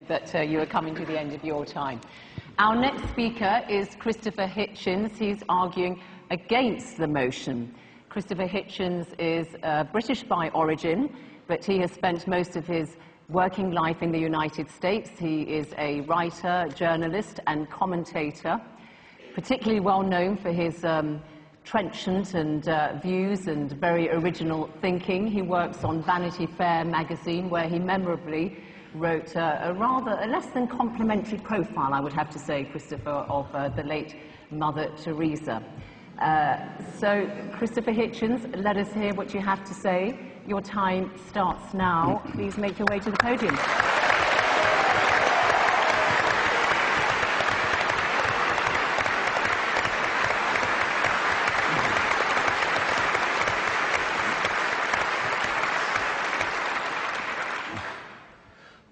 that you are coming to the end of your time. Our next speaker is Christopher Hitchens. He's arguing against the motion. Christopher Hitchens is British by origin, but he has spent most of his working life in the United States. He is a writer, journalist, and commentator, particularly well known for his trenchant and views and very original thinking. He works on Vanity Fair magazine, where he memorably wrote a less than complimentary profile, I would have to say, Christopher, of the late Mother Teresa. So, Christopher Hitchens, let us hear what you have to say. Your time starts now. Please make your way to the podium.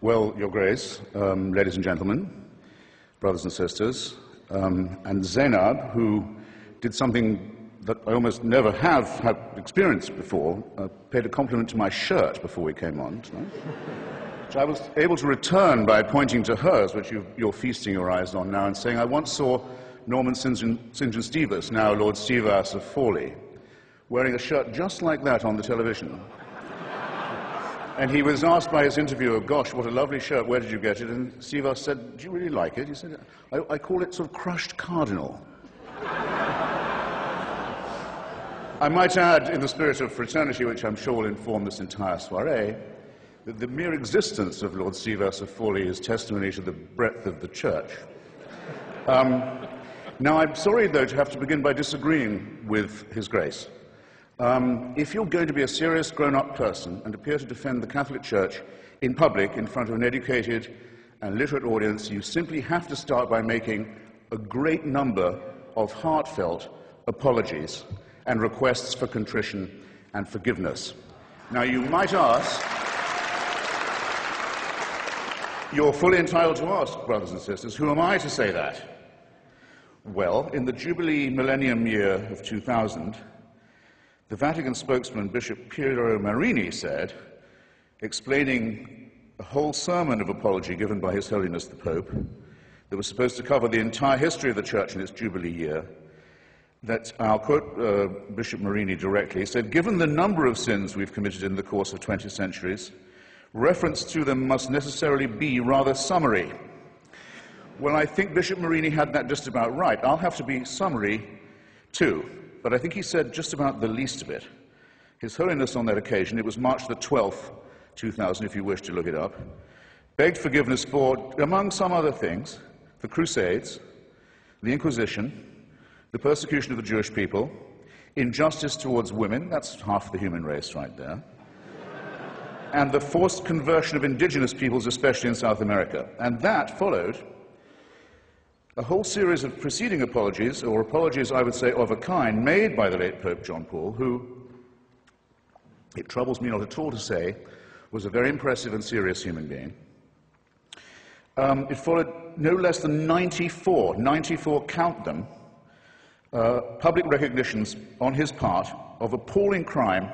Well, Your Grace, ladies and gentlemen, brothers and sisters, and Zainab, who did something that I almost never have had experienced before, paid a compliment to my shirt before we came on tonight, which I was able to return by pointing to hers, which you're feasting your eyes on now, and saying, I once saw Norman St. John Stevas, now Lord Stevas of Fawley, wearing a shirt just like that on the television. And he was asked by his interviewer, gosh, what a lovely shirt, where did you get it? And Stevas said, do you really like it? He said, I call it sort of crushed cardinal. I might add, in the spirit of fraternity, which I'm sure will inform this entire soiree, that the mere existence of Lord Stevas of Fawley is testimony to the breadth of the church. Now, I'm sorry, though, to have to begin by disagreeing with His Grace. If you're going to be a serious grown-up person and appear to defend the Catholic Church in public in front of an educated and literate audience, you simply have to start by making a great number of heartfelt apologies and requests for contrition and forgiveness. Now, you might ask, you're fully entitled to ask, brothers and sisters, who am I to say that? Well, in the Jubilee Millennium Year of 2000, the Vatican spokesman, Bishop Piero Marini, said, explaining a whole sermon of apology given by His Holiness the Pope, that was supposed to cover the entire history of the Church in its Jubilee year, that, I'll quote Bishop Marini directly, said, given the number of sins we've committed in the course of 20 centuries, reference to them must necessarily be rather summary. Well, I think Bishop Marini had that just about right. I'll have to be summary too. But I think he said just about the least of it. His Holiness on that occasion, it was March the 12th, 2000, if you wish to look it up, begged forgiveness for, among some other things, the Crusades, the Inquisition, the persecution of the Jewish people, injustice towards women, that's half the human race right there, and the forced conversion of indigenous peoples, especially in South America. And that followed a whole series of preceding apologies, or apologies, I would say, of a kind, made by the late Pope John Paul, who, it troubles me not at all to say, was a very impressive and serious human being. It followed no less than 94, count them, public recognitions on his part of appalling crime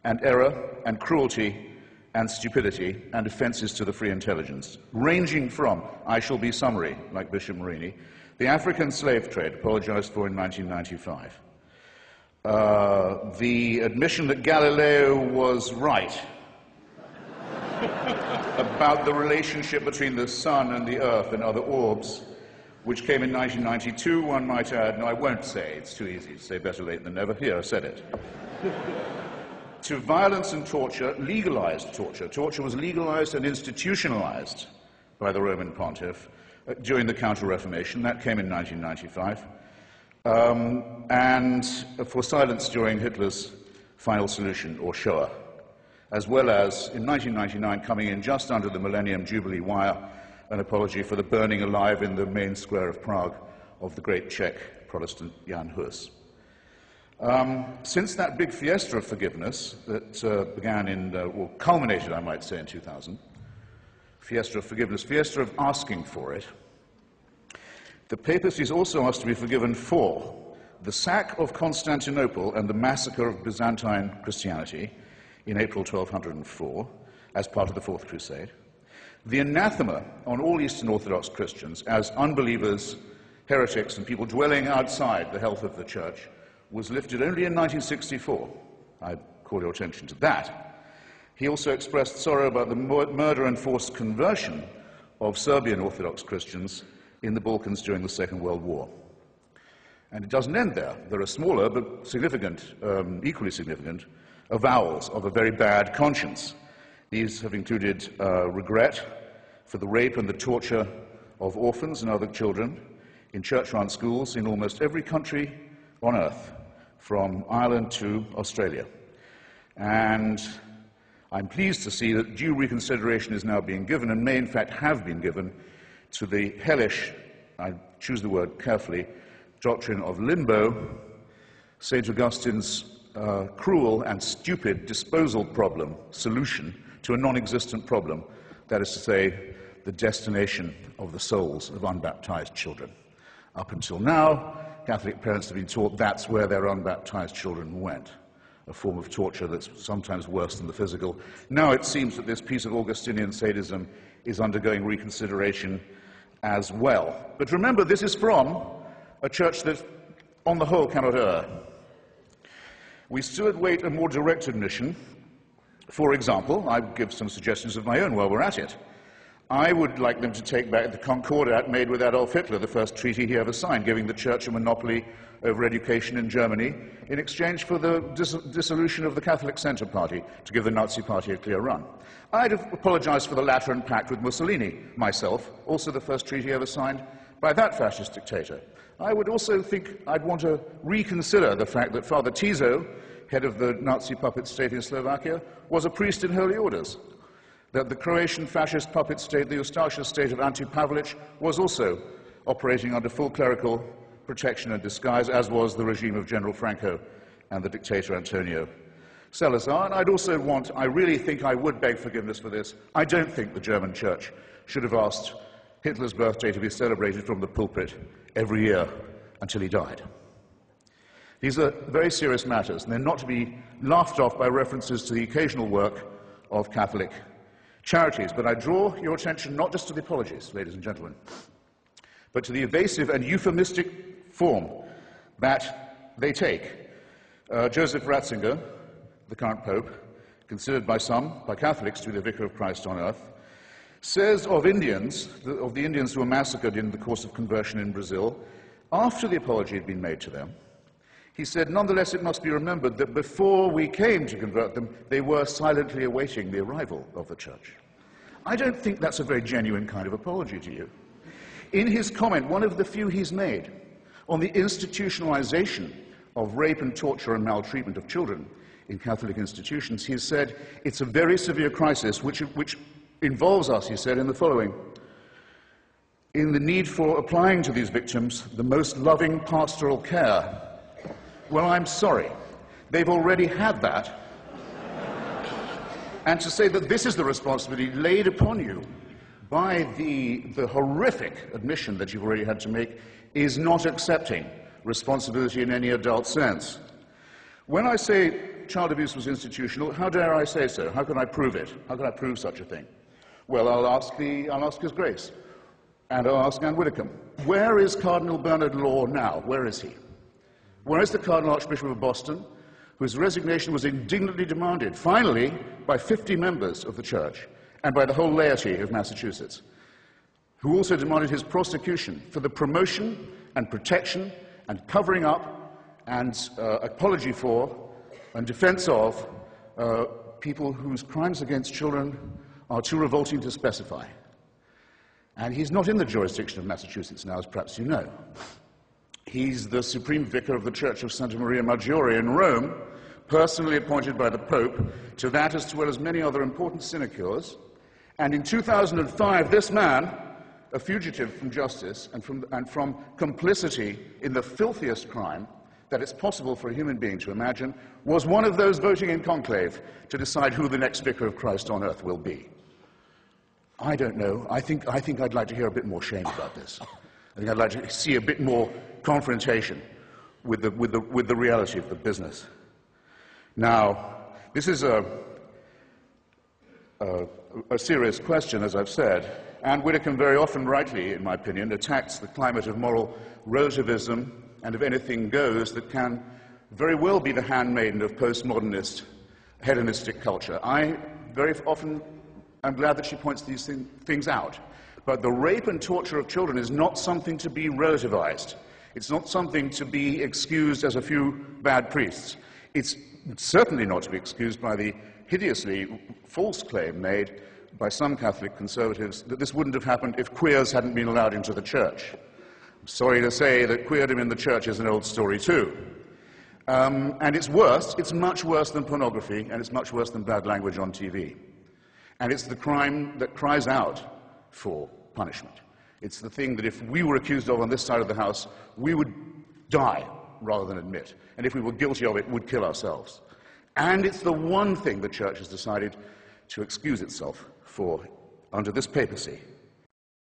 and error and cruelty and stupidity and offences to the free intelligence, ranging from, I shall be summary, like Bishop Marini, the African slave trade, apologized for in 1995, the admission that Galileo was right about the relationship between the sun and the earth and other orbs, which came in 1992, one might add. No, I won't say, it's too easy to say better late than never. Here, I said it. To violence and torture, legalized torture. Torture was legalized and institutionalized by the Roman pontiff during the Counter-Reformation. That came in 1995. And for silence during Hitler's final solution, or Shoah, as well as, in 1999, coming in just under the Millennium Jubilee wire, an apology for the burning alive in the main square of Prague of the great Czech Protestant Jan Hus. Since that big fiesta of forgiveness that began in, or culminated, I might say, in 2000, fiesta of forgiveness, fiesta of asking for it, the papacy has also asked to be forgiven for the sack of Constantinople and the massacre of Byzantine Christianity in April 1204, as part of the Fourth Crusade, The anathema on all Eastern Orthodox Christians as unbelievers, heretics, and people dwelling outside the health of the Church was lifted only in 1964. I call your attention to that. He also expressed sorrow about the murder and forced conversion of Serbian Orthodox Christians in the Balkans during the Second World War. And it doesn't end there. There are smaller but significant, equally significant, avowals of a very bad conscience. These have included regret for the rape and the torture of orphans and other children in church-run schools in almost every country on earth, from Ireland to Australia. And I'm pleased to see that due reconsideration is now being given, and may in fact have been given, to the hellish, I choose the word carefully, doctrine of limbo, St. Augustine's cruel and stupid disposal problem, solution to a non-existent problem, that is to say, the destination of the souls of unbaptized children. Up until now, Catholic parents have been taught that's where their unbaptized children went, a form of torture that's sometimes worse than the physical. Now it seems that this piece of Augustinian sadism is undergoing reconsideration as well. But remember, this is from a church that, on the whole, cannot err. We still await a more direct admission. For example, I give some suggestions of my own while we're at it. I would like them to take back the Concordat made with Adolf Hitler, the first treaty he ever signed, giving the Church a monopoly over education in Germany in exchange for the dissolution of the Catholic Centre Party to give the Nazi Party a clear run. I'd have apologized for the Lateran Pact with Mussolini, myself, also the first treaty ever signed by that fascist dictator. I would also think I'd want to reconsider the fact that Father Tiso, head of the Nazi puppet state in Slovakia, was a priest in holy orders, that the Croatian fascist puppet state, the Ustaša state of Ante Pavelic, was also operating under full clerical protection and disguise, as was the regime of General Franco and the dictator Antonio Salazar. And I really think I would beg forgiveness for this. I don't think the German church should have asked Hitler's birthday to be celebrated from the pulpit every year until he died. These are very serious matters, and they're not to be laughed off by references to the occasional work of Catholic charities. But I draw your attention not just to the apologies, ladies and gentlemen, but to the evasive and euphemistic form that they take. Joseph Ratzinger, the current Pope, considered by some, by Catholics, to be the Vicar of Christ on earth, says of the Indians who were massacred in the course of conversion in Brazil, after the apology had been made to them, he said, nonetheless, it must be remembered that before we came to convert them, they were silently awaiting the arrival of the church. I don't think that's a very genuine kind of apology to you. In his comment, one of the few he's made on the institutionalization of rape and torture and maltreatment of children in Catholic institutions, he has said, it's a very severe crisis which involves us, he said, in the following: in the need for applying to these victims the most loving pastoral care. Well, I'm sorry. They've already had that. And to say that this is the responsibility laid upon you by the horrific admission that you've already had to make is not accepting responsibility in any adult sense. When I say child abuse was institutional, how dare I say so? How can I prove it? How can I prove such a thing? Well, I'll ask His Grace, and I'll ask Anne Widdecombe. Where is Cardinal Bernard Law now? Where is he? Where is the Cardinal Archbishop of Boston, whose resignation was indignantly demanded, finally, by 50 members of the Church and by the whole laity of Massachusetts, who also demanded his prosecution for the promotion and protection and covering up and apology for and defense of people whose crimes against children are too revolting to specify. And he's not in the jurisdiction of Massachusetts now, as perhaps you know. He's the Supreme Vicar of the Church of Santa Maria Maggiore in Rome, personally appointed by the Pope to that as well as many other important sinecures. And in 2005, this man, a fugitive from justice and from complicity in the filthiest crime that it's possible for a human being to imagine, was one of those voting in conclave to decide who the next Vicar of Christ on earth will be. I don't know. I think I'd like to hear a bit more shame about this. I think I'd like to see a bit more confrontation with the reality of the business. Now, this is a serious question, as I've said, and Whittaker very often, rightly, in my opinion, attacks the climate of moral relativism and of anything goes that can very well be the handmaiden of postmodernist, hedonistic culture. I very often am glad that she points these things out. But the rape and torture of children is not something to be relativized. It's not something to be excused as a few bad priests. It's certainly not to be excused by the hideously false claim made by some Catholic conservatives that this wouldn't have happened if queers hadn't been allowed into the church. I'm sorry to say that queerdom in the church is an old story too. And it's worse, it's much worse than pornography, and it's much worse than bad language on TV. And it's the crime that cries out for punishment. It's the thing that if we were accused of on this side of the house, we would die rather than admit. And if we were guilty of it, would kill ourselves. And it's the one thing the Church has decided to excuse itself for under this papacy.